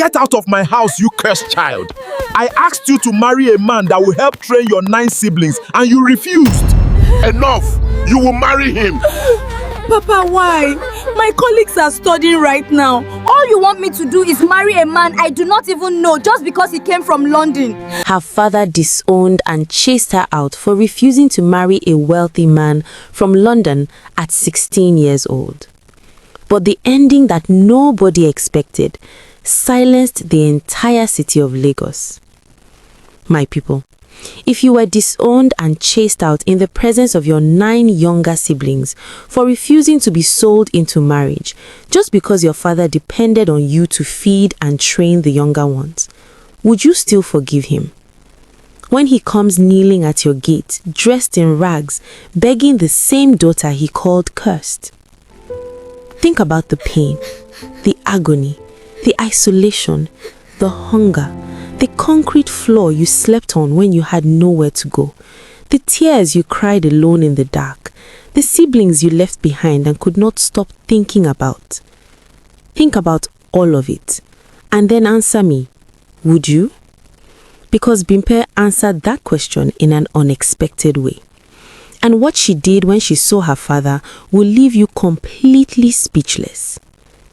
Get out of my house, you cursed child. I asked you to marry a man that will help train your 9 siblings, and you refused. Enough! You will marry him! Papa, why? My colleagues are studying right now. All you want me to do is marry a man I do not even know just because he came from London. Her father disowned and chased her out for refusing to marry a wealthy man from London at 16 years old. But the ending that nobody expected silenced the entire city of Lagos. My people, if you were disowned and chased out in the presence of your 9 younger siblings for refusing to be sold into marriage just because your father depended on you to feed and train the younger ones, would you still forgive him? When he comes kneeling at your gate, dressed in rags, begging the same daughter he called cursed. Think about the pain, the agony, the isolation, the hunger, the concrete floor you slept on when you had nowhere to go, the tears you cried alone in the dark, the siblings you left behind and could not stop thinking about. Think about all of it, and then answer me, would you? Because Bimpe answered that question in an unexpected way. And what she did when she saw her father will leave you completely speechless.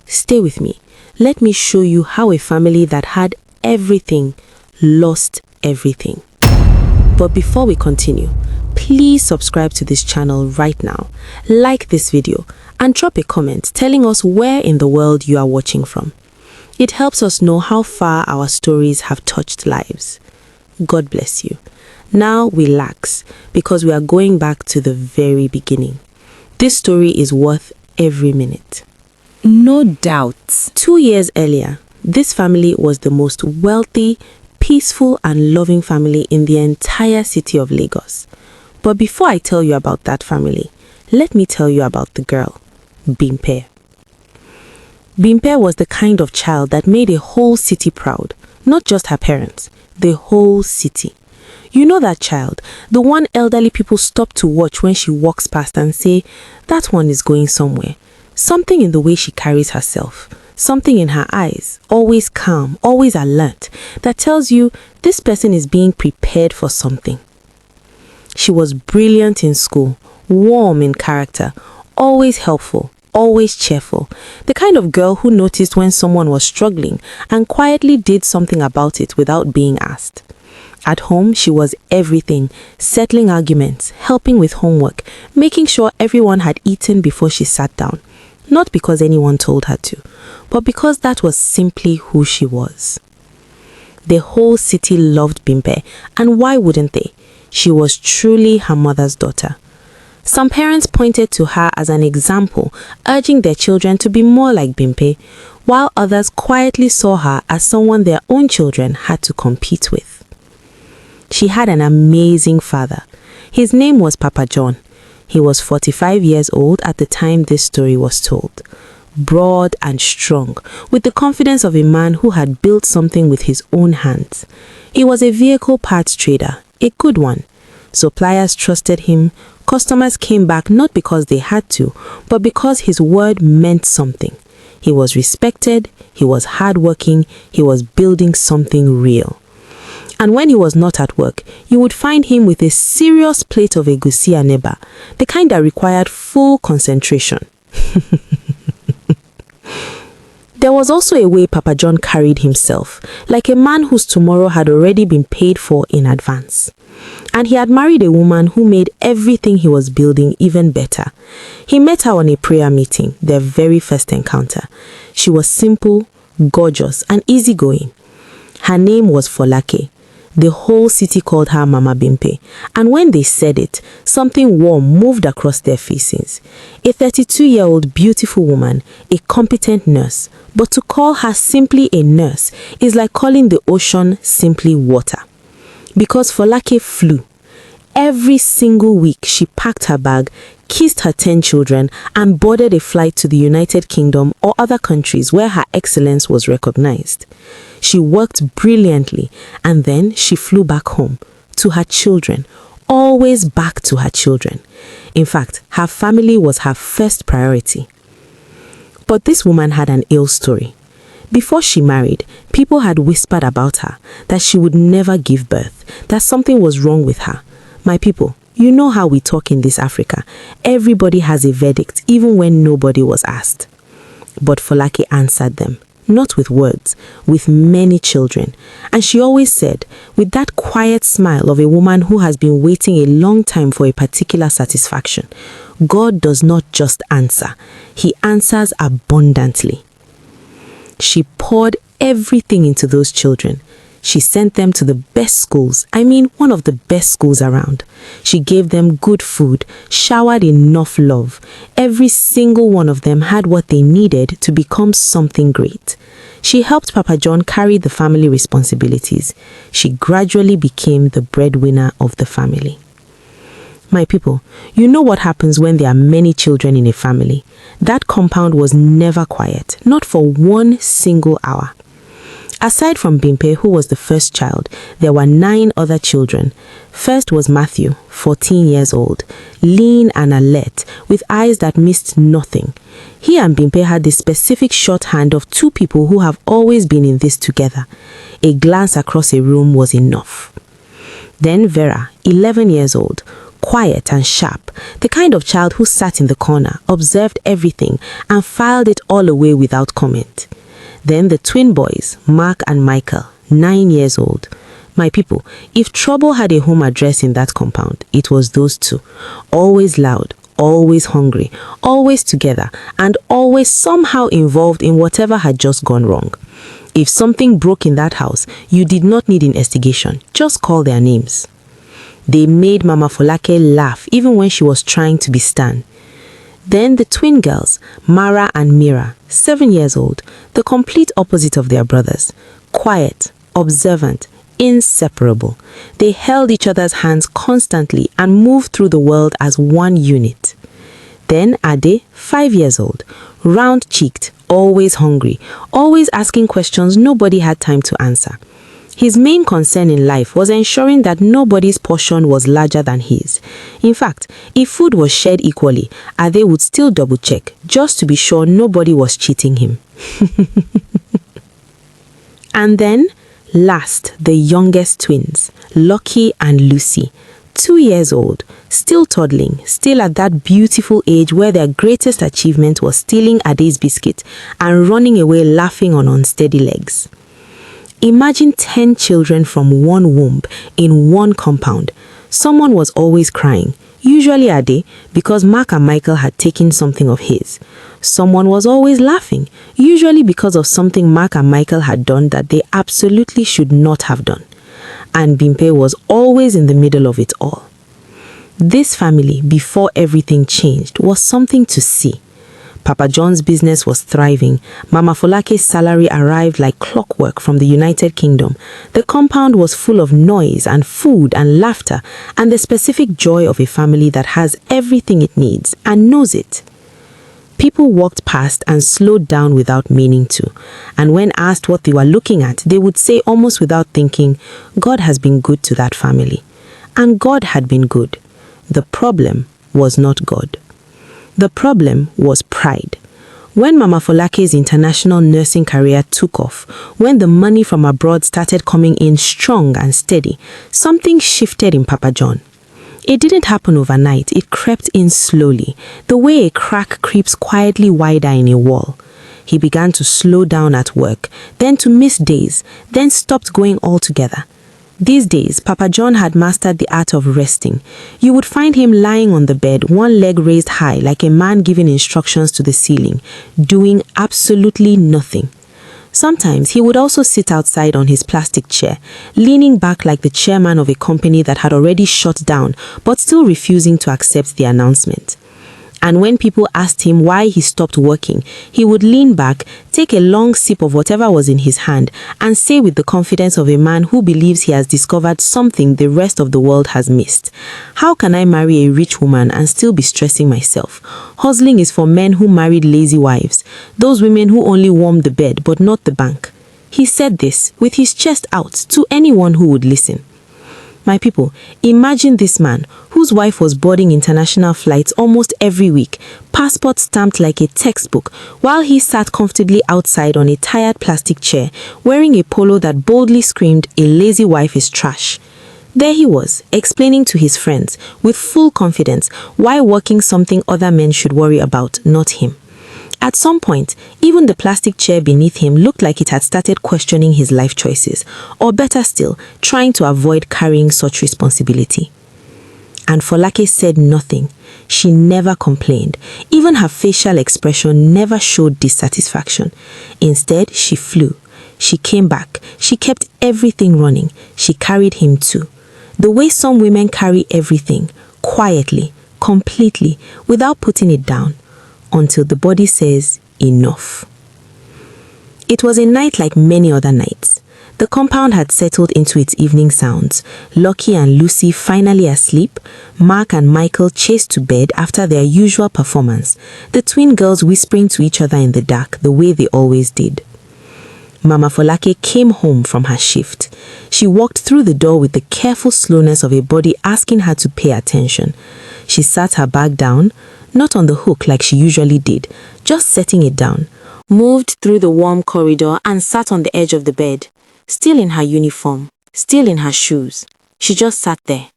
Stay with me. Let me show you how a family that had everything lost everything. But before we continue, please subscribe to this channel right now, like this video, and drop a comment telling us where in the world you are watching from. It helps us know how far our stories have touched lives. God bless you. Now relax, because we are going back to the very beginning. This story is worth every minute. No doubt. 2 years earlier, this family was the most wealthy, peaceful and loving family in the entire city of Lagos. But before I tell you about that family, let me tell you about the girl, Bimpe. Bimpe was the kind of child that made a whole city proud, not just her parents, the whole city. You know that child, the one elderly people stop to watch when she walks past and say, that one is going somewhere. Something in the way she carries herself, something in her eyes, always calm, always alert, that tells you this person is being prepared for something. She was brilliant in school, warm in character, always helpful, always cheerful, the kind of girl who noticed when someone was struggling and quietly did something about it without being asked. At home, she was everything, settling arguments, helping with homework, making sure everyone had eaten before she sat down. Not because anyone told her to, but because that was simply who she was. The whole city loved Bimpe, and why wouldn't they? She was truly her mother's daughter. Some parents pointed to her as an example, urging their children to be more like Bimpe, while others quietly saw her as someone their own children had to compete with. She had an amazing father. His name was Papa John. He was 45 years old at the time this story was told. Broad and strong, with the confidence of a man who had built something with his own hands. He was a vehicle parts trader, a good one. Suppliers trusted him. Customers came back not because they had to, but because his word meant something. He was respected, he was hardworking, he was building something real. And when he was not at work, you would find him with a serious plate of egusi and eba, the kind that required full concentration. There was also a way Papa John carried himself, like a man whose tomorrow had already been paid for in advance. And he had married a woman who made everything he was building even better. He met her on a prayer meeting, their very first encounter. She was simple, gorgeous, and easygoing. Her name was Folake. The whole city called her Mama Bimpe, and when they said it, something warm moved across their faces. A 32-year-old beautiful woman, a competent nurse, but to call her simply a nurse is like calling the ocean simply water. Because Folake flew. Every single week she packed her bag, kissed her 10 children, and boarded a flight to the United Kingdom or other countries where her excellence was recognized. She worked brilliantly, and then she flew back home, to her children, always back to her children. In fact, her family was her first priority. But this woman had an ill story. Before she married, people had whispered about her, that she would never give birth, that something was wrong with her. My people, you know how we talk in this Africa. Everybody has a verdict, even when nobody was asked. But Folake answered them, not with words, with many children. And she always said, with that quiet smile of a woman who has been waiting a long time for a particular satisfaction, God does not just answer, He answers abundantly. She poured everything into those children. She sent them to the best schools, one of the best schools around. She gave them good food, showered enough love. Every single one of them had what they needed to become something great. She helped Papa John carry the family responsibilities. She gradually became the breadwinner of the family. My people, you know what happens when there are many children in a family. That compound was never quiet, not for one single hour. Aside from Bimpe, who was the first child, there were 9 other children. First was Matthew, 14 years old, lean and alert, with eyes that missed nothing. He and Bimpe had the specific shorthand of 2 people who have always been in this together. A glance across a room was enough. Then Vera, 11 years old, quiet and sharp, the kind of child who sat in the corner, observed everything, and filed it all away without comment. Then the twin boys, Mark and Michael, 9 years old. My people, if trouble had a home address in that compound, it was those 2. Always loud, always hungry, always together, and always somehow involved in whatever had just gone wrong. If something broke in that house, you did not need investigation, just call their names. They made Mama Folake laugh even when she was trying to be stern. Then the twin girls, Mara and Mira, 7 years old, the complete opposite of their brothers. Quiet, observant, inseparable. They held each other's hands constantly and moved through the world as one unit. Then Ade, 5 years old, round-cheeked, always hungry, always asking questions nobody had time to answer. His main concern in life was ensuring that nobody's portion was larger than his. In fact, if food was shared equally, Ade would still double-check, just to be sure nobody was cheating him. And then, last, the youngest twins, Lucky and Lucy, 2 years old, still toddling, still at that beautiful age where their greatest achievement was stealing Ade's biscuit and running away laughing on unsteady legs. Imagine 10 children from one womb in one compound. Someone was always crying, usually Ade, because Mark and Michael had taken something of his. Someone was always laughing, usually because of something Mark and Michael had done that they absolutely should not have done. And Bimpe was always in the middle of it all. This family, before everything changed, was something to see. Papa John's business was thriving. Mama Folake's salary arrived like clockwork from the United Kingdom. The compound was full of noise and food and laughter and the specific joy of a family that has everything it needs and knows it. People walked past and slowed down without meaning to. And when asked what they were looking at, they would say almost without thinking, God has been good to that family. And God had been good. The problem was not God. The problem was pride. When Mama Folake's international nursing career took off, when the money from abroad started coming in strong and steady, something shifted in Papa John. It didn't happen overnight, it crept in slowly, the way a crack creeps quietly wider in a wall. He began to slow down at work, then to miss days, then stopped going altogether. These days, Papa John had mastered the art of resting. You would find him lying on the bed, one leg raised high like a man giving instructions to the ceiling, doing absolutely nothing. Sometimes he would also sit outside on his plastic chair, leaning back like the chairman of a company that had already shut down, but still refusing to accept the announcement. And when people asked him why he stopped working, he would lean back, take a long sip of whatever was in his hand, and say with the confidence of a man who believes he has discovered something the rest of the world has missed, "How can I marry a rich woman and still be stressing myself? Hustling is for men who married lazy wives, those women who only warm the bed but not the bank." He said this with his chest out to anyone who would listen. My people, imagine this man, whose wife was boarding international flights almost every week, passport stamped like a textbook, while he sat comfortably outside on a tired plastic chair, wearing a polo that boldly screamed, "A lazy wife is trash." There he was, explaining to his friends, with full confidence, why working something other men should worry about, not him. At some point, even the plastic chair beneath him looked like it had started questioning his life choices, or better still, trying to avoid carrying such responsibility. And Folake said nothing. She never complained. Even her facial expression never showed dissatisfaction. Instead, she flew. She came back. She kept everything running. She carried him too. The way some women carry everything, quietly, completely, without putting it down, until the body says, enough. It was a night like many other nights. The compound had settled into its evening sounds. Lucky and Lucy finally asleep. Mark and Michael chased to bed after their usual performance. The twin girls whispering to each other in the dark the way they always did. Mama Folake came home from her shift. She walked through the door with the careful slowness of a body asking her to pay attention. She sat her bag down, not on the hook like she usually did, just setting it down, moved through the warm corridor and sat on the edge of the bed, still in her uniform, still in her shoes. She just sat there.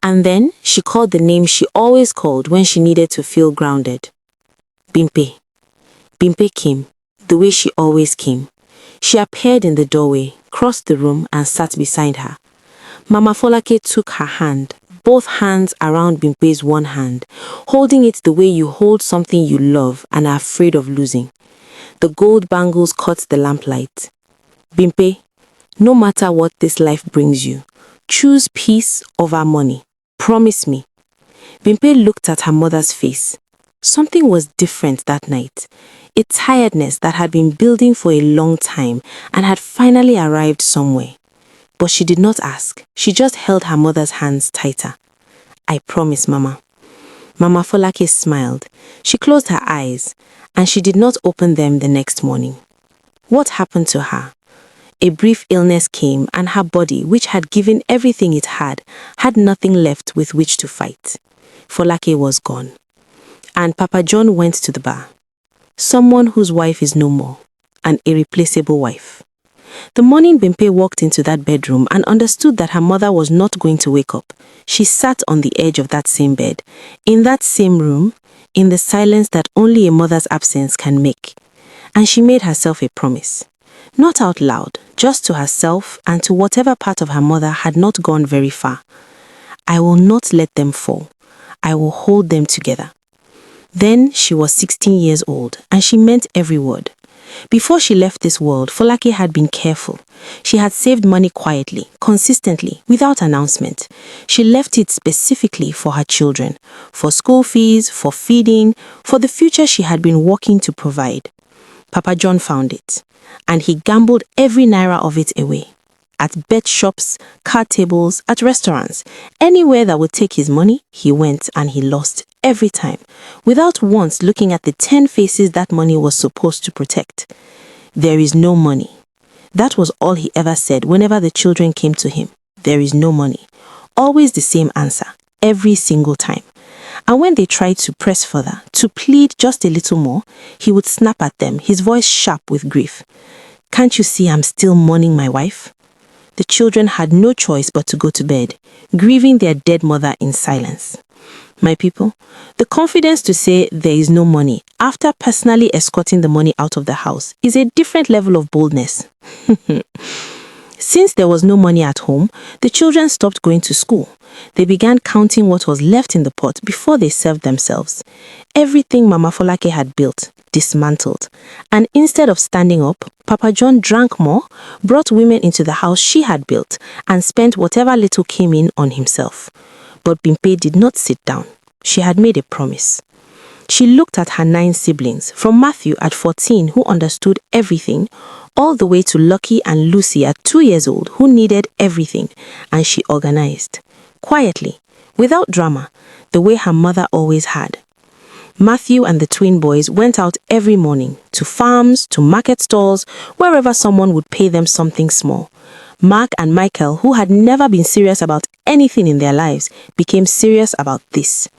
And then she called the name she always called when she needed to feel grounded. Bimpe. Bimpe came, the way she always came. She appeared in the doorway, crossed the room and sat beside her. Mama Folake took her hand, both hands around Bimpe's one hand, holding it the way you hold something you love and are afraid of losing. The gold bangles caught the lamplight. Bimpe, no matter what this life brings you, choose peace over money. Promise me. Bimpe looked at her mother's face. Something was different that night. A tiredness that had been building for a long time and had finally arrived somewhere. But she did not ask. She just held her mother's hands tighter. I promise, Mama. Mama Folake smiled. She closed her eyes, and she did not open them the next morning. What happened to her? A brief illness came, and her body, which had given everything it had nothing left with which to fight. Folake was gone. And Papa John went to the bar. Someone whose wife is no more. An irreplaceable wife. The morning Bimpe walked into that bedroom and understood that her mother was not going to wake up, she sat on the edge of that same bed, in that same room, in the silence that only a mother's absence can make. And she made herself a promise. Not out loud, just to herself and to whatever part of her mother had not gone very far. I will not let them fall. I will hold them together. Then she was 16 years old, and she meant every word. Before she left this world, Folake had been careful. She had saved money quietly, consistently, without announcement. She left it specifically for her children, for school fees, for feeding, for the future she had been working to provide. Papa John found it, and he gambled every naira of it away. At bet shops, card tables, at restaurants, anywhere that would take his money, he went and he lost every time, without once looking at the 10 faces that money was supposed to protect. There is no money. That was all he ever said whenever the children came to him. There is no money. Always the same answer, every single time. And when they tried to press further, to plead just a little more, he would snap at them, his voice sharp with grief. Can't you see I'm still mourning my wife? The children had no choice but to go to bed, grieving their dead mother in silence. My people, the confidence to say there is no money after personally escorting the money out of the house is a different level of boldness. Since there was no money at home, the children stopped going to school. They began counting what was left in the pot before they served themselves. Everything Mama Folake had built, dismantled. And instead of standing up, Papa John drank more, brought women into the house she had built, and spent whatever little came in on himself. But Bimpe did not sit down. She had made a promise. She looked at her 9 siblings, from Matthew at 14, who understood everything, all the way to Lucky and Lucy at 2 years old, who needed everything, and she organized. Quietly, without drama, the way her mother always had. Matthew and the twin boys went out every morning, to farms, to market stalls, wherever someone would pay them something small. Mark and Michael, who had never been serious about anything in their lives, became serious about this.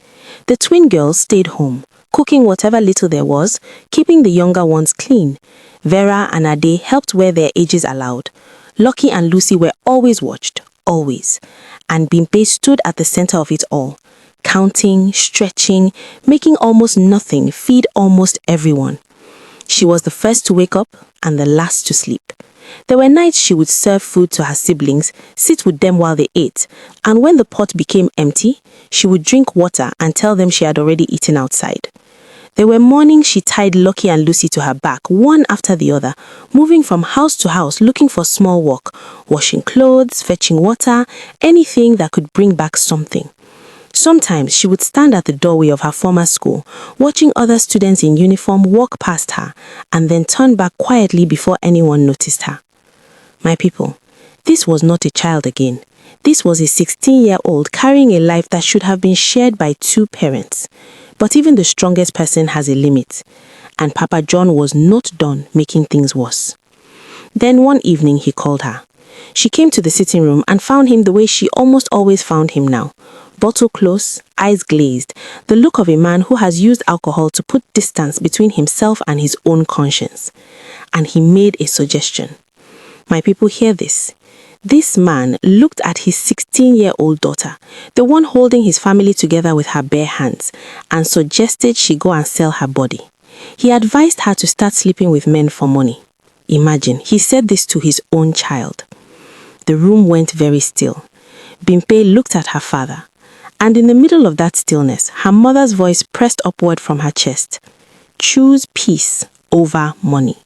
The twin girls stayed home, cooking whatever little there was, keeping the younger ones clean. Vera and Ade helped where their ages allowed. Lucky and Lucy were always watched, always. And Bimpe stood at the center of it all, counting, stretching, making almost nothing feed almost everyone. She was the first to wake up and the last to sleep. There were nights she would serve food to her siblings, sit with them while they ate, and when the pot became empty, she would drink water and tell them she had already eaten outside. There were mornings she tied Lucky and Lucy to her back, one after the other, moving from house to house looking for small work, washing clothes, fetching water, anything that could bring back something. Sometimes she would stand at the doorway of her former school, watching other students in uniform walk past her, and then turn back quietly before anyone noticed her. My people, this was not a child again. This was a 16-year-old carrying a life that should have been shared by two parents. But even the strongest person has a limit, and Papa John was not done making things worse. Then one evening he called her. She came to the sitting room and found him the way she almost always found him now. Bottle close, eyes glazed, the look of a man who has used alcohol to put distance between himself and his own conscience. And he made a suggestion. My people, hear this. This man looked at his 16-year-old daughter, the one holding his family together with her bare hands, and suggested she go and sell her body. He advised her to start sleeping with men for money. Imagine, he said this to his own child. The room went very still. Bimpe looked at her father. And in the middle of that stillness, her mother's voice pressed upward from her chest. Choose peace over money.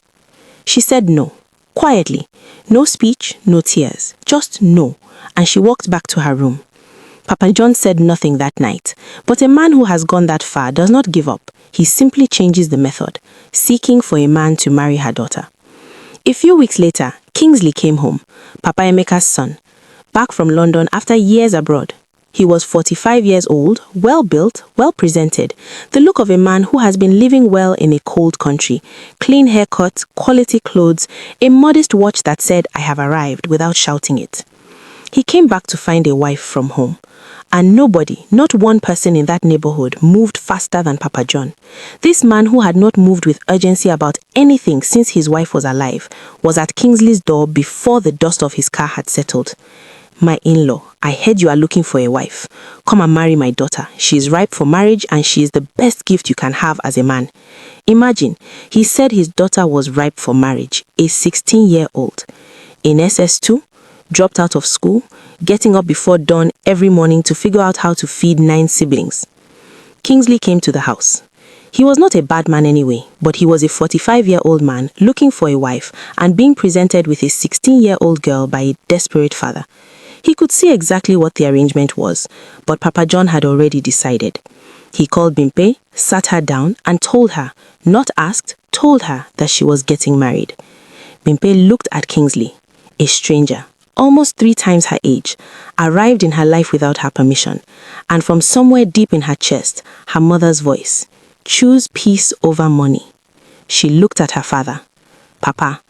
She said no, quietly. No speech, no tears, just no. And she walked back to her room. Papa John said nothing that night, but a man who has gone that far does not give up. He simply changes the method, seeking for a man to marry her daughter. A few weeks later, Kingsley came home, Papa Emeka's son, back from London after years abroad. He was 45 years old, well-built, well-presented, the look of a man who has been living well in a cold country, clean haircut, quality clothes, a modest watch that said, "I have arrived," without shouting it. He came back to find a wife from home. And nobody, not one person in that neighborhood, moved faster than Papa John. This man who had not moved with urgency about anything since his wife was alive, was at Kingsley's door before the dust of his car had settled. "My in-law, I heard you are looking for a wife. Come and marry my daughter. She is ripe for marriage and she is the best gift you can have as a man." Imagine, he said his daughter was ripe for marriage, a 16-year-old. In SS2, dropped out of school, getting up before dawn every morning to figure out how to feed 9 siblings. Kingsley came to the house. He was not a bad man anyway, but he was a 45-year-old man looking for a wife and being presented with a 16-year-old girl by a desperate father. He could see exactly what the arrangement was, but Papa John had already decided. He called Bimpe, sat her down, and told her, not asked, told her that she was getting married. Bimpe looked at Kingsley, a stranger, almost 3 times her age, arrived in her life without her permission, and from somewhere deep in her chest, her mother's voice, "Choose peace over money." She looked at her father. "Papa,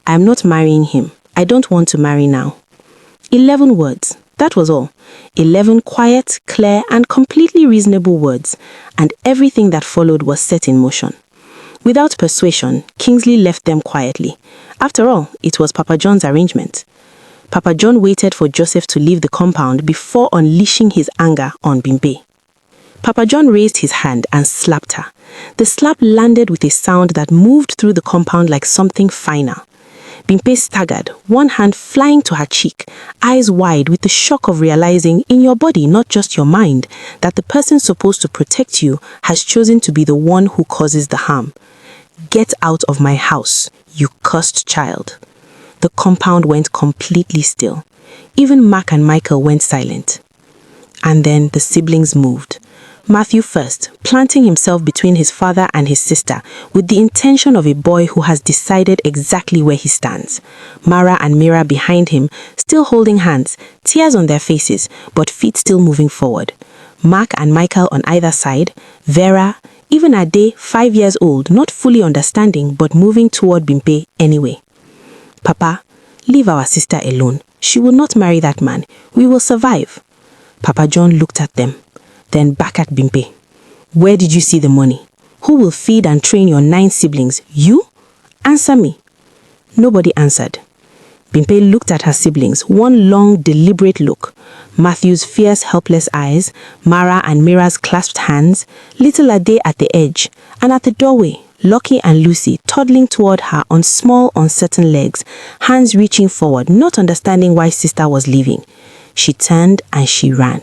I am not marrying him. I don't want to marry now." 11 words, that was all. 11 quiet, clear, and completely reasonable words, and everything that followed was set in motion. Without persuasion, Kingsley left them quietly. After all, it was Papa John's arrangement. Papa John waited for Joseph to leave the compound before unleashing his anger on Bimpe. Papa John raised his hand and slapped her. The slap landed with a sound that moved through the compound like something finer. Bimpe staggered, one hand flying to her cheek, eyes wide with the shock of realizing in your body, not just your mind, that the person supposed to protect you has chosen to be the one who causes the harm. "Get out of my house, you cursed child." The compound went completely still. Even Mark and Michael went silent. And then the siblings moved. Matthew first, planting himself between his father and his sister with the intention of a boy who has decided exactly where he stands. Mara and Mira behind him, still holding hands, tears on their faces, but feet still moving forward. Mark and Michael on either side, Vera, even Ade, 5 years old, not fully understanding but moving toward Bimpe anyway. "Papa, Leave our sister alone. She will not marry that man. We will survive. Papa John looked at them, then back at Bimpe. Where did you see the money? Who will feed and train your 9 siblings? You? Answer me. Nobody answered. Bimpe looked at her siblings, one long, deliberate look. Matthew's fierce, helpless eyes, Mara and Mira's clasped hands, little Ade at the edge, and at the doorway, Lucky and Lucy toddling toward her on small, uncertain legs, hands reaching forward, not understanding why sister was leaving. She turned and she ran.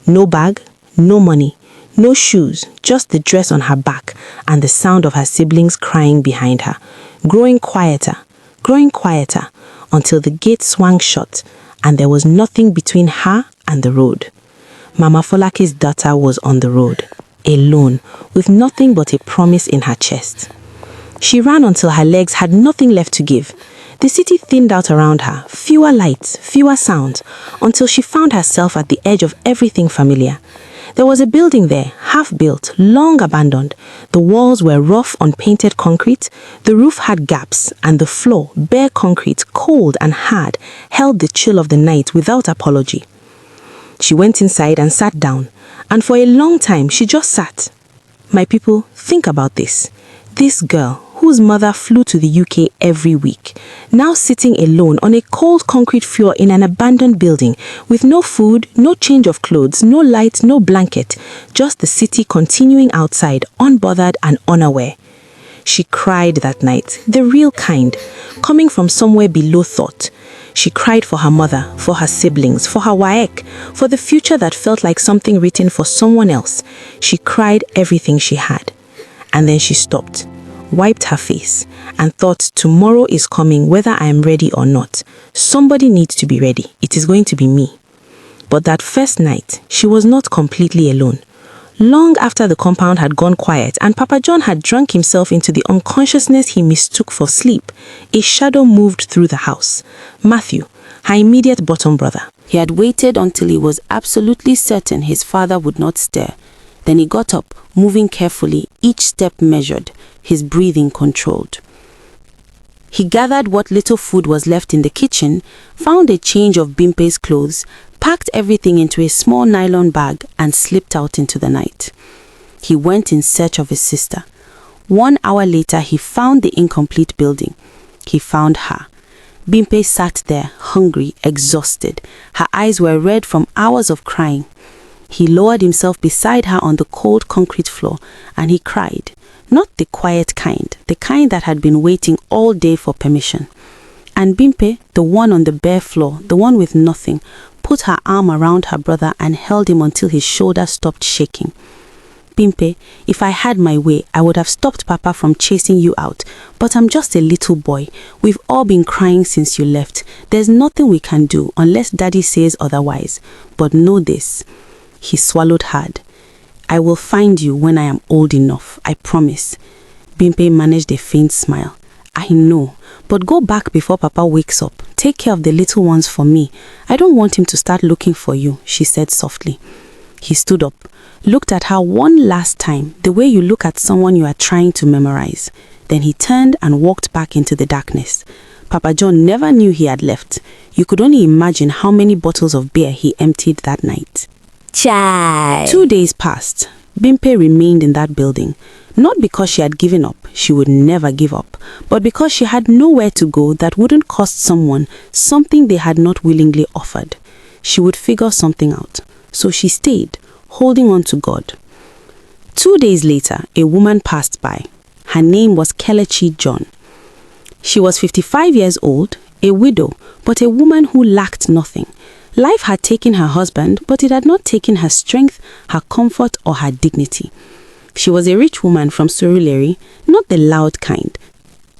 No bag, no money, no shoes, just the dress on her back and the sound of her siblings crying behind her, growing quieter, until the gate swung shut and there was nothing between her and the road. Mama Folake's daughter was on the road, alone, with nothing but a promise in her chest. She ran until her legs had nothing left to give. The city thinned out around her, fewer lights, fewer sounds, until she found herself at the edge of everything familiar. There was a building there, half-built, long abandoned. The walls were rough, unpainted concrete. The roof had gaps, and the floor, bare concrete, cold and hard, held the chill of the night without apology. She went inside and sat down, and for a long time she just sat. My people, think about this. This girl, whose mother flew to the UK every week, now sitting alone on a cold concrete floor in an abandoned building, with no food, no change of clothes, no light, no blanket, just the city continuing outside, unbothered and unaware. She cried that night, the real kind, coming from somewhere below thought. She cried for her mother, for her siblings, for her WAEC, for the future that felt like something written for someone else. She cried everything she had. And then she stopped, wiped her face, and thought, tomorrow is coming whether I am ready or not. Somebody needs to be ready. It is going to be me. But that first night, she was not completely alone. Long after the compound had gone quiet and Papa John had drunk himself into the unconsciousness he mistook for sleep, a shadow moved through the house. Matthew, her immediate bottom brother. He had waited until he was absolutely certain his father would not stir. Then he got up, moving carefully, each step measured, his breathing controlled. He gathered what little food was left in the kitchen, found a change of Bimpe's clothes, packed everything into a small nylon bag and slipped out into the night. He went in search of his sister. 1 hour later, he found the incomplete building. He found her. Bimpe sat there, hungry, exhausted. Her eyes were red from hours of crying. He lowered himself beside her on the cold concrete floor and he cried. Not the quiet kind, the kind that had been waiting all day for permission. And Bimpe, the one on the bare floor, the one with nothing, put her arm around her brother and held him until his shoulder stopped shaking. Bimpe, if I had my way, I would have stopped Papa from chasing you out. But I'm just a little boy. We've all been crying since you left. There's nothing we can do unless Daddy says otherwise. But know this. He swallowed hard. I will find you when I am old enough, I promise. Bimpe managed a faint smile. I know, but go back before Papa wakes up. Take care of the little ones for me. I don't want him to start looking for you, she said softly. He stood up, looked at her one last time, the way you look at someone you are trying to memorize. Then he turned and walked back into the darkness. Papa John never knew he had left. You could only imagine how many bottles of beer he emptied that night. Chai. 2 days passed. Bimpe remained in that building, not because she had given up, she would never give up, but because she had nowhere to go that wouldn't cost someone something they had not willingly offered. She would figure something out. So she stayed, holding on to God. 2 days later, a woman passed by. Her name was Kelechi John. She was 55 years old, a widow, but a woman who lacked nothing. Life had taken her husband, but it had not taken her strength, her comfort, or her dignity. She was a rich woman from Surulere, not the loud kind.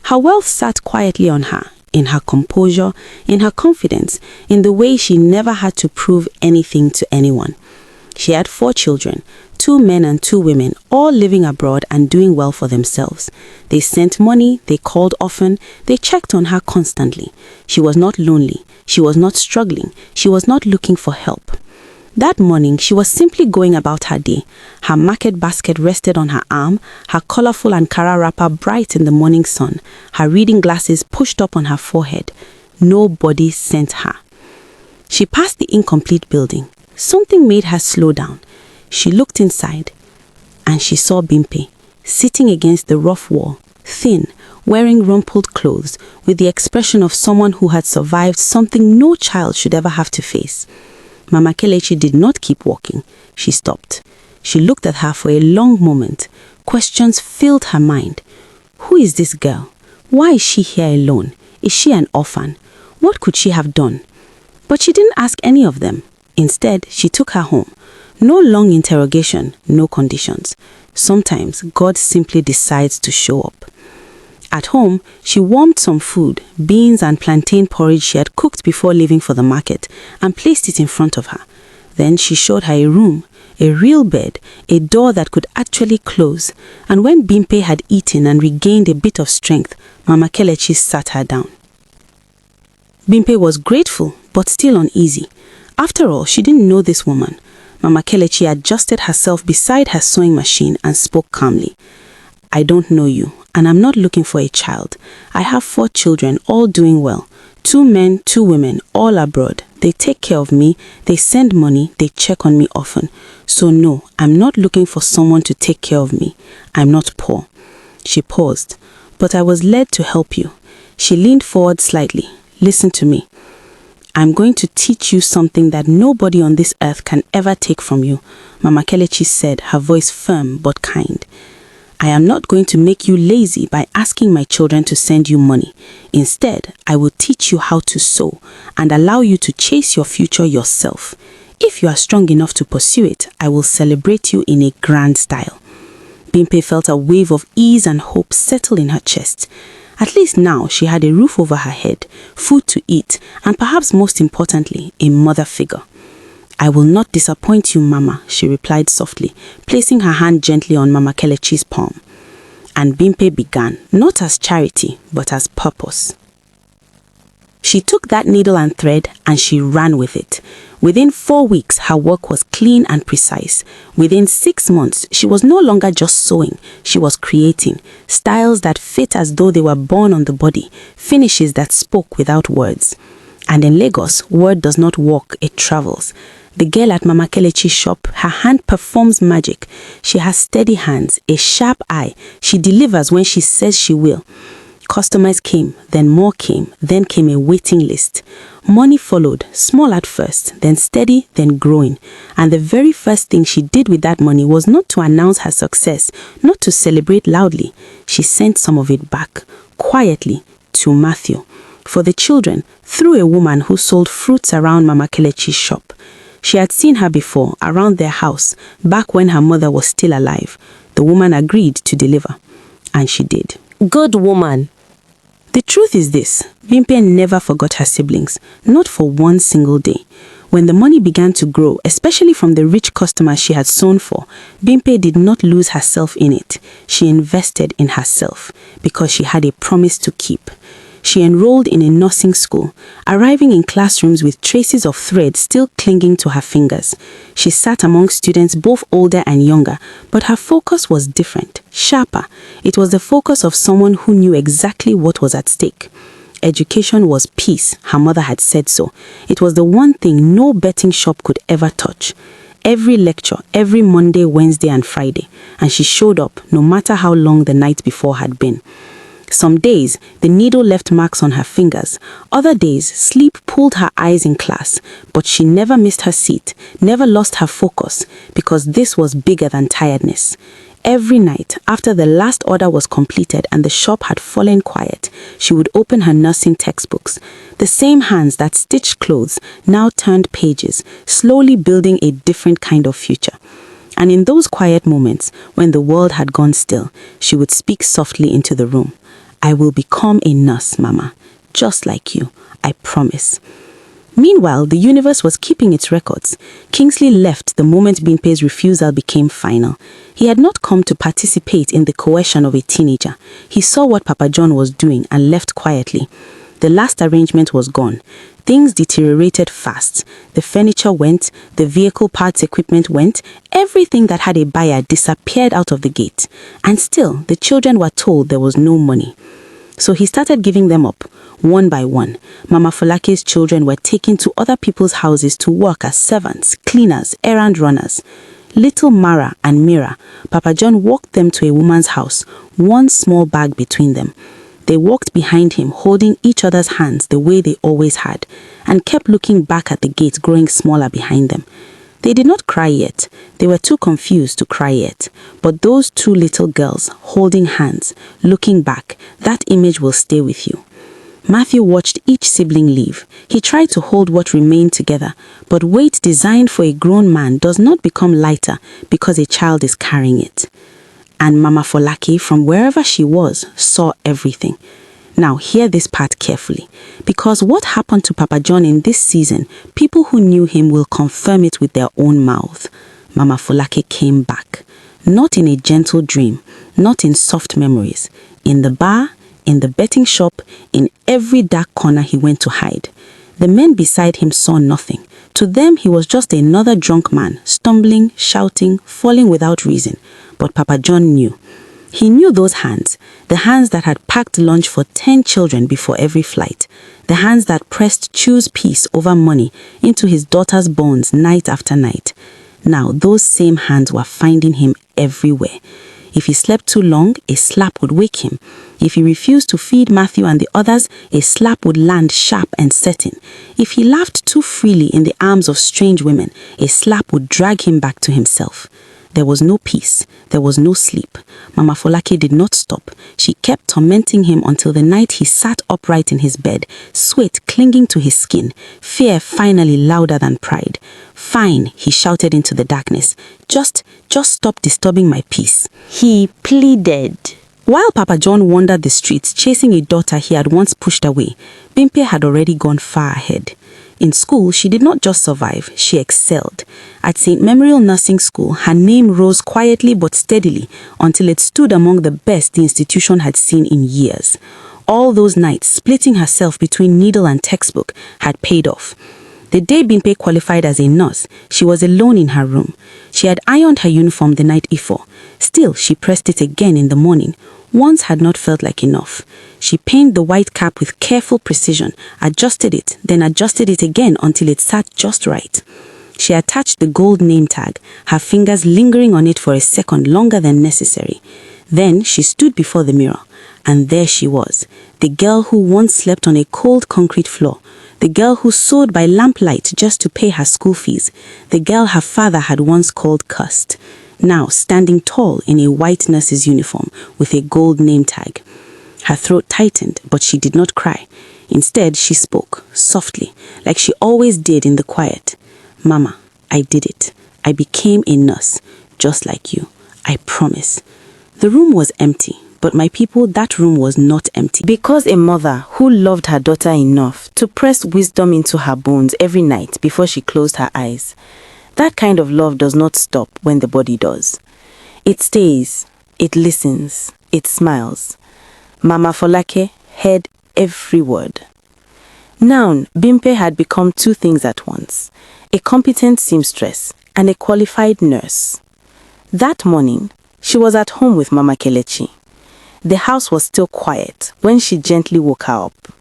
Her wealth sat quietly on her, in her composure, in her confidence, in the way she never had to prove anything to anyone. She had 4 children, 2 men and 2 women, all living abroad and doing well for themselves. They sent money, they called often, they checked on her constantly. She was not lonely, she was not struggling, she was not looking for help. That morning, she was simply going about her day. Her market basket rested on her arm, her colorful Ankara wrapper bright in the morning sun, her reading glasses pushed up on her forehead. Nobody sent her. She passed the incomplete building. Something made her slow down. She looked inside and she saw Bimpe sitting against the rough wall, thin, wearing rumpled clothes, with the expression of someone who had survived something no child should ever have to face. Mama Kelechi did not keep walking. She stopped. She looked at her for a long moment. Questions filled her mind. Who is this girl? Why is she here alone? Is she an orphan? What could she have done? But she didn't ask any of them. Instead, she took her home. No long interrogation, no conditions. Sometimes God simply decides to show up. At home, she warmed some food, beans and plantain porridge she had cooked before leaving for the market, and placed it in front of her. Then she showed her a room, a real bed, a door that could actually close. And when Bimpe had eaten and regained a bit of strength, Mama Kelechi sat her down. Bimpe was grateful, but still uneasy. After all, she didn't know this woman. Mama Kelechi adjusted herself beside her sewing machine and spoke calmly. I don't know you, and I'm not looking for a child. I have 4 children, all doing well. 2 men, 2 women, all abroad. They take care of me, they send money, they check on me often. So no, I'm not looking for someone to take care of me. I'm not poor. She paused, but I was led to help you. She leaned forward slightly. Listen to me. I'm going to teach you something that nobody on this earth can ever take from you, Mama Kelechi said, her voice firm but kind. I am not going to make you lazy by asking my children to send you money. Instead, I will teach you how to sew and allow you to chase your future yourself. If you are strong enough to pursue it, I will celebrate you in a grand style. Bimpe felt a wave of ease and hope settle in her chest. At least now she had a roof over her head, food to eat, and perhaps most importantly, a mother figure. I will not disappoint you, Mama, she replied softly, placing her hand gently on Mama Kelechi's palm. And Bimpe began, not as charity, but as purpose. She took that needle and thread and she ran with it. Within 4 weeks, her work was clean and precise. Within 6 months, she was no longer just sewing. She was creating styles that fit as though they were born on the body, finishes that spoke without words. And in Lagos, word does not walk, it travels. The girl at Mama Kelechi's shop, her hand performs magic. She has steady hands, a sharp eye. She delivers when she says she will. Customers came, then more came, then came a waiting list. Money followed, small at first, then steady, then growing. And the very first thing she did with that money was not to announce her success, not to celebrate loudly. She sent some of it back, quietly, to Matthew. For the children, through a woman who sold fruits around Mama Kelechi's shop. She had seen her before, around their house, back when her mother was still alive. The woman agreed to deliver. And she did. Good woman. The truth is this, Bimpe never forgot her siblings, not for one single day. When the money began to grow, especially from the rich customers she had sewn for, Bimpe did not lose herself in it. She invested in herself because she had a promise to keep. She enrolled in a nursing school, arriving in classrooms with traces of thread still clinging to her fingers. She sat among students both older and younger, but her focus was different, sharper. It was the focus of someone who knew exactly what was at stake. Education was peace, her mother had said so. It was the one thing no betting shop could ever touch. Every lecture, every Monday, Wednesday and Friday, and she showed up no matter how long the night before had been. Some days, the needle left marks on her fingers. Other days, sleep pulled her eyes in class. But she never missed her seat, never lost her focus, because this was bigger than tiredness. Every night, after the last order was completed and the shop had fallen quiet, she would open her nursing textbooks. The same hands that stitched clothes now turned pages, slowly building a different kind of future. And in those quiet moments, when the world had gone still, she would speak softly into the room. I will become a nurse, Mama, just like you, I promise. Meanwhile, the universe was keeping its records. Kingsley left the moment Bimpe's refusal became final. He had not come to participate in the coercion of a teenager. He saw what Papa John was doing and left quietly. The last arrangement was gone. Things deteriorated fast. The furniture went, the vehicle parts equipment went, everything that had a buyer disappeared out of the gate. And still, the children were told there was no money. So he started giving them up, one by one. Mama Folake's children were taken to other people's houses to work as servants, cleaners, errand runners. Little Mara and Mira, Papa John walked them to a woman's house, one small bag between them. They walked behind him, holding each other's hands the way they always had, and kept looking back at the gate growing smaller behind them. They did not cry yet. They were too confused to cry yet. But those two little girls, holding hands, looking back, that image will stay with you. Matthew watched each sibling leave. He tried to hold what remained together, but weight designed for a grown man does not become lighter because a child is carrying it. And Mama Folake, from wherever she was, saw everything. Now hear this part carefully, because what happened to Papa John in this season, people who knew him will confirm it with their own mouth. Mama Folake came back, not in a gentle dream, not in soft memories, in the bar, in the betting shop, in every dark corner he went to hide. The men beside him saw nothing. To them he was just another drunk man, stumbling, shouting, falling without reason. But Papa John knew. He knew those hands, the hands that had packed lunch for 10 children before every flight, the hands that pressed choose peace over money into his daughter's bones night after night. Now those same hands were finding him everywhere. If he slept too long, a slap would wake him. If he refused to feed Matthew and the others, a slap would land sharp and certain. If he laughed too freely in the arms of strange women, a slap would drag him back to himself. There was no peace. There was no sleep. Mama Folake did not stop. She kept tormenting him until the night he sat upright in his bed, sweat clinging to his skin, fear finally louder than pride. "Fine," he shouted into the darkness. Just stop disturbing my peace." He pleaded. While Papa John wandered the streets chasing a daughter he had once pushed away, Bimpe had already gone far ahead. In school, she did not just survive, she excelled. At St. Memorial Nursing School, her name rose quietly but steadily until it stood among the best the institution had seen in years. All those nights, splitting herself between needle and textbook, had paid off. The day Bimpe qualified as a nurse, she was alone in her room. She had ironed her uniform the night before. Still, she pressed it again in the morning. Once had not felt like enough. She pinned the white cap with careful precision, adjusted it, then adjusted it again until it sat just right. She attached the gold name tag, her fingers lingering on it for a second longer than necessary. Then she stood before the mirror, and there she was, the girl who once slept on a cold concrete floor, the girl who sewed by lamplight just to pay her school fees, the girl her father had once called cursed, now standing tall in a white nurse's uniform with a gold name tag. Her throat tightened, but she did not cry. Instead, she spoke, softly, like she always did in the quiet. "Mama, I did it. I became a nurse, just like you. I promise." The room was empty, but my people, that room was not empty. Because a mother who loved her daughter enough to press wisdom into her bones every night before she closed her eyes, that kind of love does not stop when the body does. It stays, it listens, it smiles. Mama Folake heard every word. Now, Bimpe had become two things at once, a competent seamstress and a qualified nurse. That morning, she was at home with Mama Kelechi. The house was still quiet when she gently woke her up.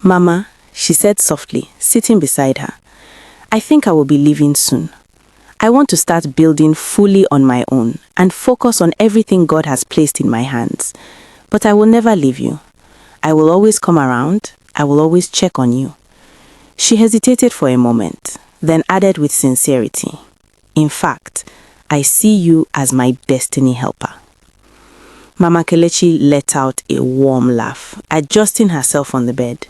"Mama," she said softly, sitting beside her, "I think I will be leaving soon. I want to start building fully on my own and focus on everything God has placed in my hands. But I will never leave you. I will always come around. I will always check on you." She hesitated for a moment, then added with sincerity, "In fact, I see you as my destiny helper." Mama Kelechi let out a warm laugh, adjusting herself on the bed.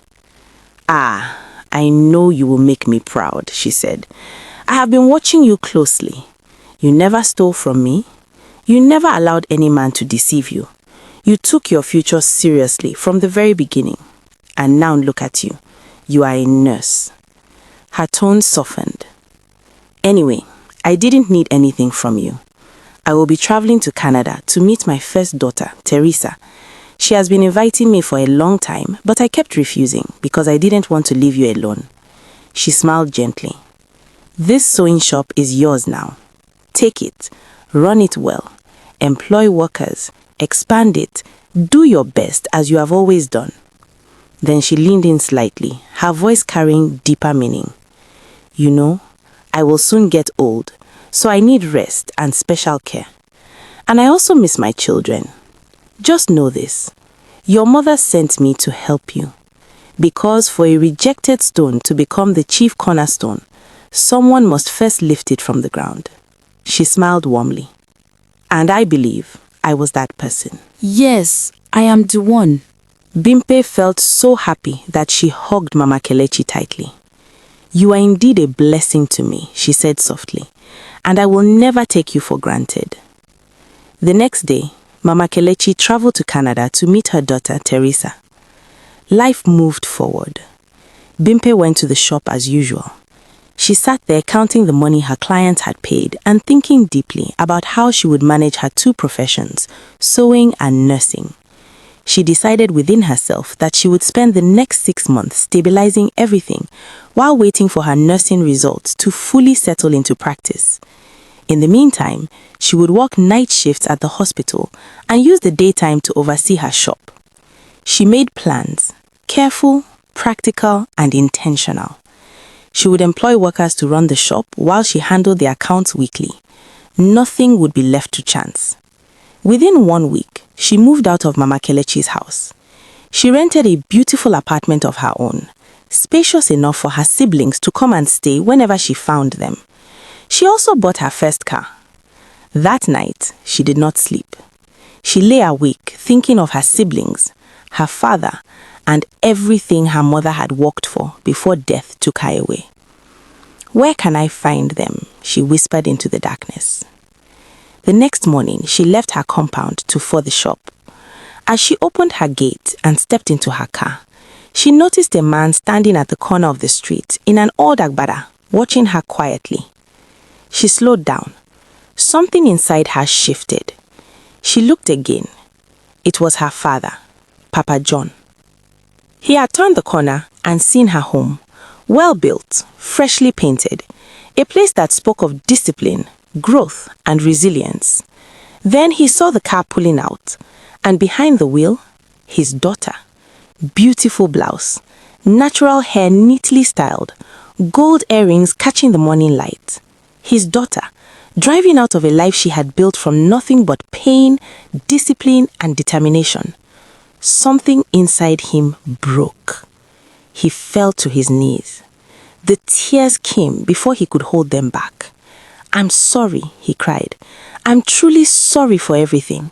"Ah, I know you will make me proud," she said. "I have been watching you closely. You never stole from me. You never allowed any man to deceive you. You took your future seriously from the very beginning. And now look at you. You are a nurse." Her tone softened. "Anyway, I didn't need anything from you. I will be traveling to Canada to meet my first daughter, Teresa. She has been inviting me for a long time, but I kept refusing because I didn't want to leave you alone." She smiled gently. "This sewing shop is yours now. Take it, run it well, employ workers, expand it, Do your best as you have always done. Then she leaned in slightly, her voice carrying deeper meaning. You know, I will soon get old, so I need rest and special care. And I also miss my children. Just know this. Your mother sent me to help you. Because for a rejected stone to become the chief cornerstone, someone must first lift it from the ground. She smiled warmly. And I believe I was that person. Yes, I am the one. Bimpe felt so happy that she hugged Mama Kelechi tightly. You are indeed a blessing to me, she said softly, and I will never take you for granted. The next day, Mama Kelechi traveled to Canada to meet her daughter, Teresa. Life moved forward. Bimpe went to the shop as usual. She sat there counting the money her clients had paid and thinking deeply about how she would manage her two professions, sewing and nursing. She decided within herself that she would spend the next 6 months stabilizing everything while waiting for her nursing results to fully settle into practice. In the meantime, she would work night shifts at the hospital and use the daytime to oversee her shop. She made plans, careful, practical, and intentional. She would employ workers to run the shop while she handled the accounts weekly. Nothing would be left to chance. Within 1 week, she moved out of Mama Kelechi's house. She rented a beautiful apartment of her own, spacious enough for her siblings to come and stay whenever she found them. She also bought her first car. That night, she did not sleep. She lay awake thinking of her siblings, her father, and everything her mother had worked for before death took her away. Where can I find them? She whispered into the darkness. The next morning, she left her compound for the shop. As she opened her gate and stepped into her car, she noticed a man standing at the corner of the street in an old agbada, watching her quietly. She slowed down. Something inside her shifted. She looked again. It was her father, Papa John. He had turned the corner and seen her home, well built, freshly painted, a place that spoke of discipline, growth, and resilience. Then he saw the car pulling out, and behind the wheel, his daughter. Beautiful blouse, natural hair neatly styled, gold earrings catching the morning light. His daughter, driving out of a life she had built from nothing but pain, discipline, and determination. Something inside him broke. He fell to his knees. The tears came before he could hold them back. I'm sorry, he cried. I'm truly sorry for everything.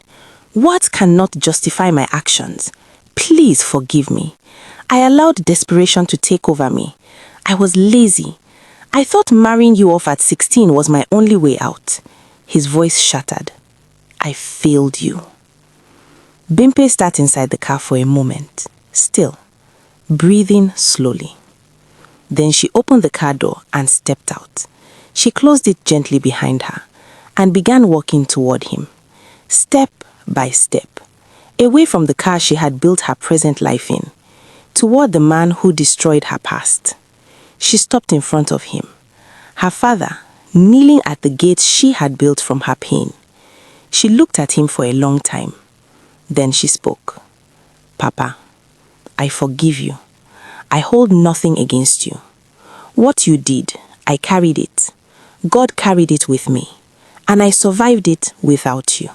Words cannot justify my actions. Please forgive me. I allowed desperation to take over me. I was lazy. I thought marrying you off at 16 was my only way out. His voice shattered. I failed you. Bimpe sat inside the car for a moment, still, breathing slowly. Then she opened the car door and stepped out. She closed it gently behind her and began walking toward him, step by step, away from the car she had built her present life in, toward the man who destroyed her past. She stopped in front of him, her father kneeling at the gate she had built from her pain. She looked at him for a long time. Then she spoke. Papa, I forgive you. I hold nothing against you. What you did, I carried it. God carried it with me, and I survived it without you.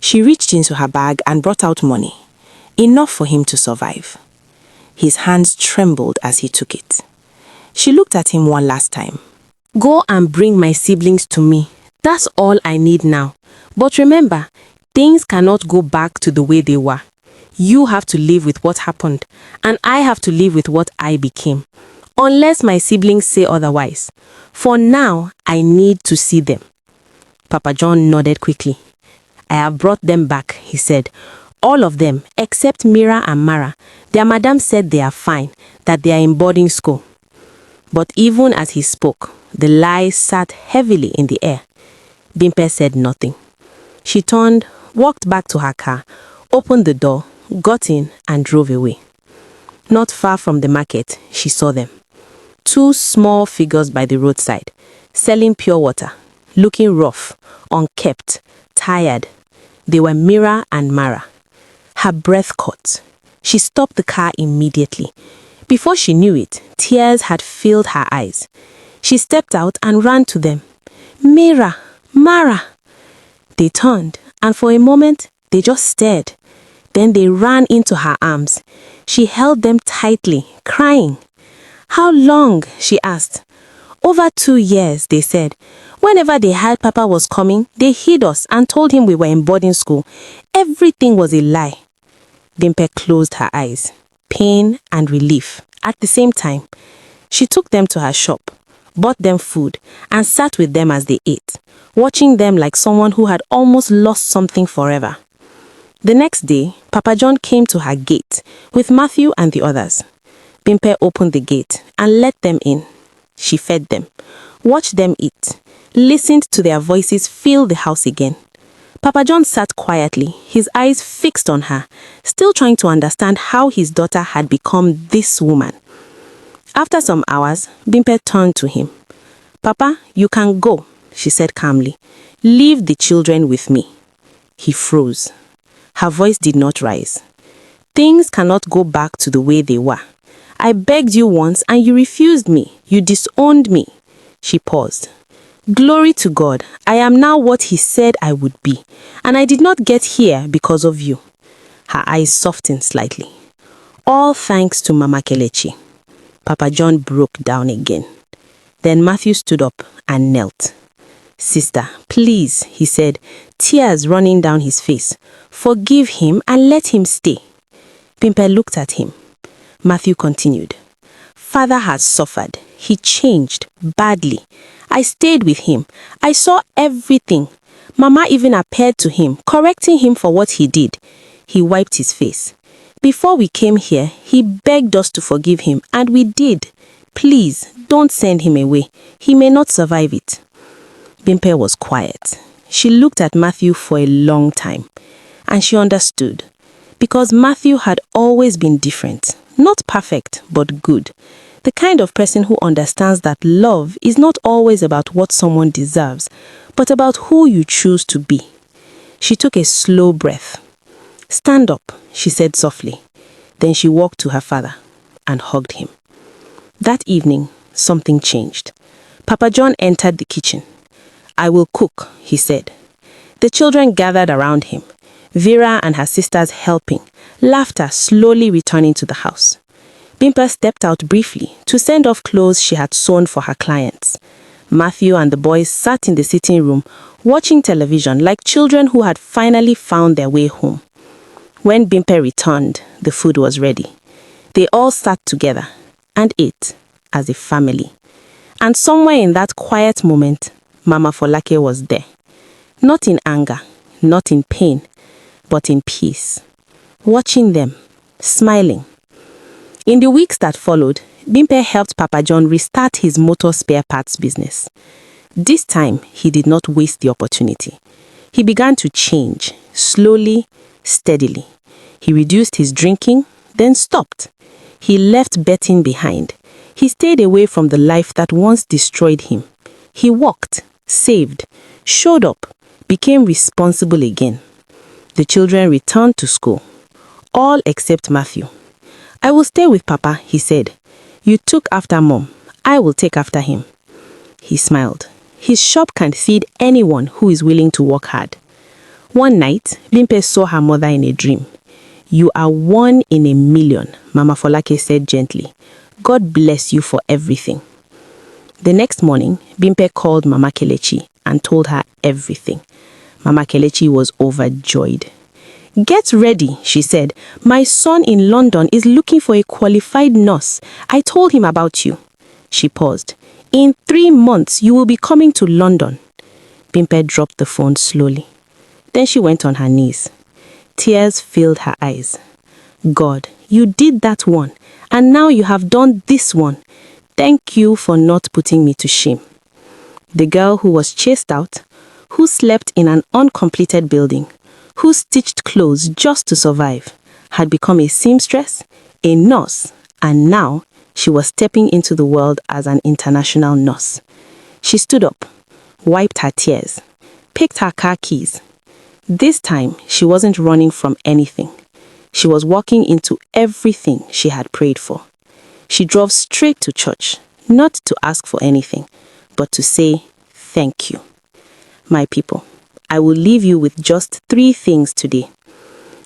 She reached into her bag and brought out money, enough for him to survive. His hands trembled as he took it. She looked at him one last time. Go and bring my siblings to me. That's all I need now. But remember, things cannot go back to the way they were. You have to live with what happened, and I have to live with what I became. Unless my siblings say otherwise. For now, I need to see them. Papa John nodded quickly. I have brought them back, he said. All of them, except Mira and Mara. Their madam said they are fine, that they are in boarding school. But even as he spoke, the lie sat heavily in the air. Bimpe said nothing. She turned, walked back to her car, opened the door, got in, and drove away. Not far from the market, she saw them. 2 small figures by the roadside, selling pure water, looking rough, unkempt, tired. They were Mira and Mara. Her breath caught. She stopped the car immediately. Before she knew it, tears had filled her eyes. She stepped out and ran to them. Mira, Mara. They turned, and for a moment, they just stared. Then they ran into her arms. She held them tightly, crying. How long? She asked. Over 2 years, they said. Whenever they heard Papa was coming, they hid us and told him we were in boarding school. Everything was a lie. Bimpe closed her eyes, pain and relief at the same time. She took them to her shop, bought them food, and sat with them as they ate, watching them like someone who had almost lost something forever. The next day, Papa John came to her gate with Matthew and the others. Bimpe opened the gate and let them in. She fed them, watched them eat, listened to their voices fill the house again. Papa John sat quietly, his eyes fixed on her, still trying to understand how his daughter had become this woman. After some hours, Bimpe turned to him. Papa, you can go, she said calmly. Leave the children with me. He froze. Her voice did not rise. Things cannot go back to the way they were. I begged you once and you refused me. You disowned me. She paused. Glory to God, I am now what he said I would be, and I did not get here because of you. Her eyes softened slightly. All thanks to Mama Kelechi. Papa John broke down again. Then Matthew stood up and knelt. Sister, please, he said, tears running down his face. Forgive him and let him stay. Bimpe looked at him. Matthew continued. Father has suffered. He changed badly. I stayed with him. I saw everything. Mama even appeared to him, correcting him for what he did. He wiped his face. Before we came here, he begged us to forgive him, and we did. Please, don't send him away. He may not survive it. Bimpe was quiet. She looked at Matthew for a long time, and she understood. Because Matthew had always been different. Not perfect, but good. The kind of person who understands that love is not always about what someone deserves, but about who you choose to be. She took a slow breath. Stand up, she said softly. Then she walked to her father and hugged him. That evening, something changed. Papa John entered the kitchen. I will cook, he said. The children gathered around him, Vera and her sisters helping, laughter slowly returning to the house. Bimpe stepped out briefly to send off clothes she had sewn for her clients. Matthew and the boys sat in the sitting room, watching television like children who had finally found their way home. When Bimpe returned, the food was ready. They all sat together and ate as a family. And somewhere in that quiet moment, Mama Folake was there. Not in anger, not in pain, but in peace. Watching them, smiling. In the weeks that followed, Bimpe helped Papa John restart his motor spare parts business. This time, he did not waste the opportunity. He began to change, slowly, steadily. He reduced his drinking, then stopped. He left betting behind. He stayed away from the life that once destroyed him. He worked, saved, showed up, became responsible again. The children returned to school, all except Matthew. I will stay with Papa, he said. You took after Mom. I will take after him. He smiled. His shop can feed anyone who is willing to work hard. One night, Bimpe saw her mother in a dream. You are 1 in a million, Mama Folake said gently. God bless you for everything. The next morning, Bimpe called Mama Kelechi and told her everything. Mama Kelechi was overjoyed. Get ready, she said. My son in London is looking for a qualified nurse. I told him about you. She paused. In 3 months, you will be coming to London. Bimpe dropped the phone slowly. Then she went on her knees. Tears filled her eyes. God, you did that one, and now you have done this one. Thank you for not putting me to shame. The girl who was chased out, who slept in an uncompleted building, who stitched clothes just to survive, had become a seamstress, a nurse, and now she was stepping into the world as an international nurse. She stood up, wiped her tears, picked her car keys. This time, she wasn't running from anything. She was walking into everything she had prayed for. She drove straight to church, not to ask for anything, but to say thank you. My people, I will leave you with just 3 things today.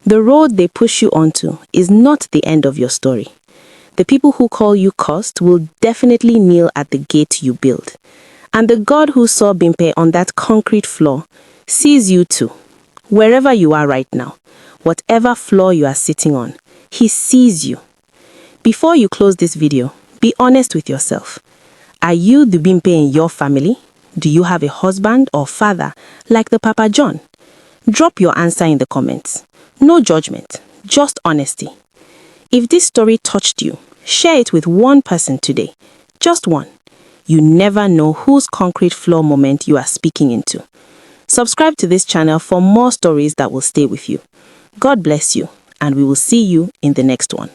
The road they push you onto is not the end of your story. The people who call you cursed will definitely kneel at the gate you build. And the God who saw Bimpe on that concrete floor sees you too. Wherever you are right now, whatever floor you are sitting on, He sees you. Before you close this video, be honest with yourself. Are you the Bimpe in your family? Do you have a husband or father like the Papa John? Drop your answer in the comments. No judgment, just honesty. If this story touched you, share it with one person today. Just one. You never know whose concrete floor moment you are speaking into. Subscribe to this channel for more stories that will stay with you. God bless you, and we will see you in the next one.